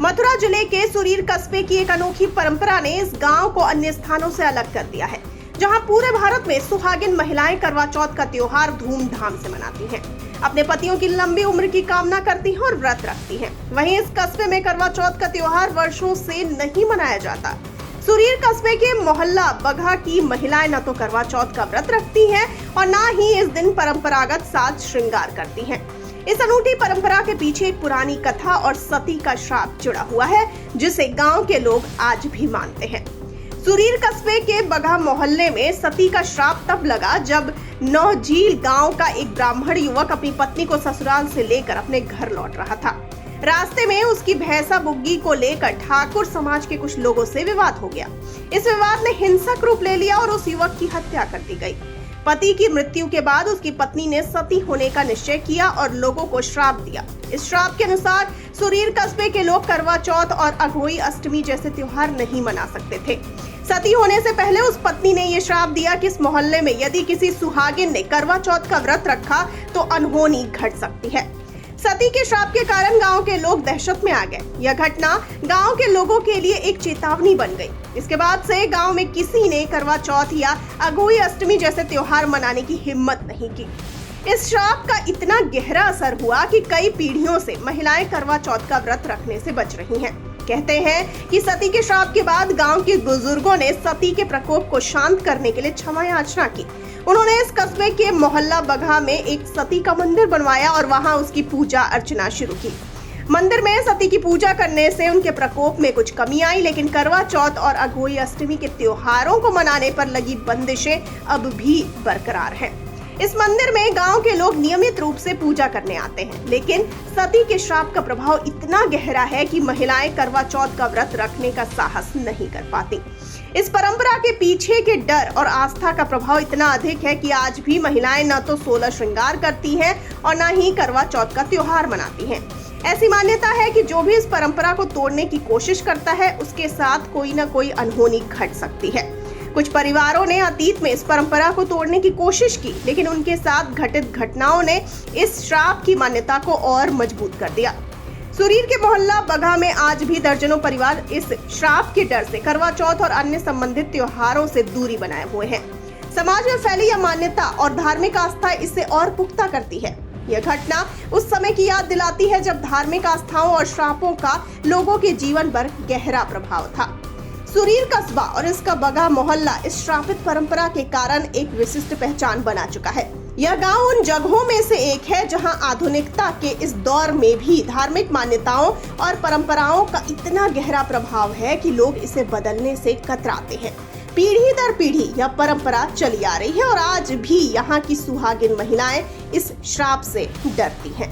मथुरा जिले के सुरीर कस्बे की एक अनोखी परंपरा ने इस गांव को अन्य स्थानों से अलग कर दिया है, जहां पूरे भारत में सुहागिन महिलाएं करवा चौथ का त्योहार धूमधाम से मनाती हैं, अपने पतियों की लंबी उम्र की कामना करती हैं और व्रत रखती हैं। वहीं इस कस्बे में करवा चौथ का त्योहार वर्षों से नहीं मनाया जाता। सुरीर कस्बे के मोहल्ला बगहा की महिलाएं न तो करवा चौथ का व्रत रखती हैं और न ही इस दिन परंपरागत साज श्रृंगार करती हैं। इस अनूठी परंपरा के पीछे एक पुरानी कथा और सती का श्राप जुड़ा हुआ है, जिसे गांव के लोग आज भी मानते हैं। सुरीर कस्बे के बगहा मोहल्ले में सती का श्राप तब लगा जब नौझील गांव का एक ब्राह्मण युवक अपनी पत्नी को ससुराल से लेकर अपने घर लौट रहा था। रास्ते में उसकी भैंसा बुग्गी को लेकर ठाकुर समाज के कुछ लोगों से विवाद हो गया। इस विवाद ने हिंसक रूप ले लिया और उस युवक की हत्या कर दी गई। पति की मृत्यु के बाद उसकी पत्नी ने सती होने का निश्चय किया और लोगों को श्राप दिया। इस श्राप के अनुसार सुरीर कस्बे के लोग करवा चौथ और अघोई अष्टमी जैसे त्योहार नहीं मना सकते थे। सती होने से पहले उस पत्नी ने यह श्राप दिया कि इस मोहल्ले में यदि किसी सुहागिन ने करवा चौथ का व्रत रखा तो अनहोनी घट सकती है। सती के श्राप के कारण गांव के लोग दहशत में आ गए। यह घटना गांव के लोगों के लिए एक चेतावनी बन गई। इसके बाद से गांव में किसी ने करवा चौथ या अघोई अष्टमी जैसे त्योहार मनाने की हिम्मत नहीं की। इस श्राप का इतना गहरा असर हुआ कि कई पीढ़ियों से महिलाएं करवा चौथ का व्रत रखने से बच रही हैं। कहते हैं कि सती के श्राप के बाद गांव के बुजुर्गों ने सती के प्रकोप को शांत करने के लिए क्षमा याचना की। उन्होंने इस कस्बे के मोहल्ला बगहा में एक सती का मंदिर बनवाया और वहां उसकी पूजा अर्चना शुरू की। मंदिर में सती की पूजा करने से उनके प्रकोप में कुछ कमी आई, लेकिन करवा चौथ और अघोई अष्टमी के त्योहारों को मनाने पर लगी बंदिशें अब भी बरकरार हैं। इस मंदिर में गांव के लोग नियमित रूप से पूजा करने आते हैं, लेकिन सती के श्राप का प्रभाव इतना गहरा है कि महिलाएं करवा चौथ का व्रत रखने का साहस नहीं कर पाती। इस परंपरा के पीछे के डर और आस्था का प्रभाव इतना अधिक है कि आज भी महिलाएं न तो 16 श्रृंगार करती हैं और न ही करवा चौथ का त्योहार मनाती हैं। ऐसी मान्यता है कि जो भी इस परंपरा को तोड़ने की कोशिश करता है, उसके साथ कोई न कोई अनहोनी घट सकती है। कुछ परिवारों ने अतीत में इस परंपरा को तोड़ने की कोशिश की, लेकिन उनके साथ घटित घटनाओं ने इस श्राप की मान्यता को और मजबूत कर दिया। सुरीर के मोहल्ला बगहा में आज भी दर्जनों परिवार इस श्राप के डर से करवा चौथ और अन्य संबंधित त्योहारों से दूरी बनाए हुए हैं। समाज में फैली यह मान्यता और धार्मिक आस्था इसे और पुख्ता करती है। यह घटना उस समय की याद दिलाती है जब धार्मिक आस्थाओं और श्रापों का लोगों के जीवन पर गहरा प्रभाव था। सुरीर कस्बा और इसका बगहा मोहल्ला इस श्रापित परंपरा के कारण एक विशिष्ट पहचान बना चुका है। यह गांव उन जगहों में से एक है जहां आधुनिकता के इस दौर में भी धार्मिक मान्यताओं और परंपराओं का इतना गहरा प्रभाव है कि लोग इसे बदलने से कतराते हैं। पीढ़ी दर पीढ़ी यह परंपरा चली आ रही है और आज भी यहाँ की सुहागिन महिलाएं इस श्राप से डरती हैं।